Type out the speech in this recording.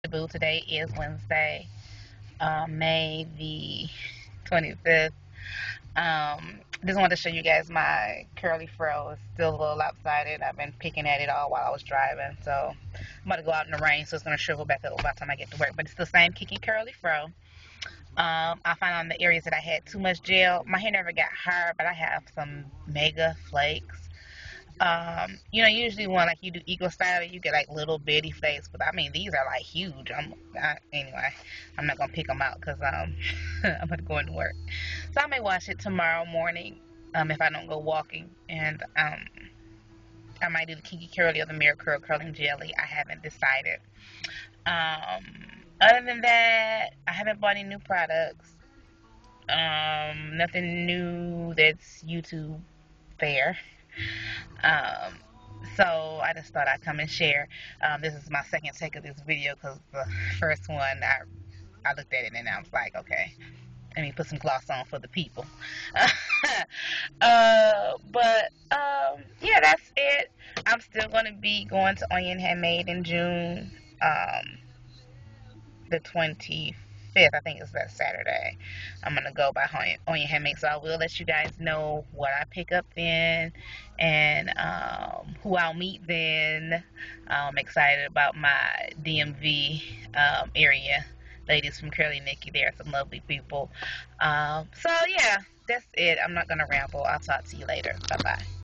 Boo. Today is Wednesday, May the 25th. Just wanted to show you guys my curly fro. It's still a little lopsided. I've been picking at it all while I was driving. So I'm about to go out in the rain, so it's going to shrivel back up by the time I get to work. But it's the same kicking curly fro. I found on the areas that I had too much gel. My hair never got hard, but I have some mega flakes. Usually when like you do eco style, you get like little bitty flakes, but I mean these are like huge. Anyway, I'm not gonna pick them out because I'm gonna go into work. So I may wash it tomorrow morning, if I don't go walking, and I might do the Kinky Curly or the Mirror Curl curling jelly. I haven't decided. Other than that, I haven't bought any new products. Nothing new that's YouTube fair. Um, so I just thought I'd come and share. This is my second take of this video because the first one I looked at it and I was like, okay, let me put some gloss on for the people. Yeah, that's it. I'm still going to be going to Onion Handmade in June. The 25th, I think it's that Saturday. I'm gonna go by Onion Handmade, so I will let you guys know what I pick up then and who I'll meet then. I'm excited about my DMV area. Ladies from Curly Nikki, they are some lovely people. So yeah, that's it. I'm not gonna ramble. I'll talk to you later. Bye bye.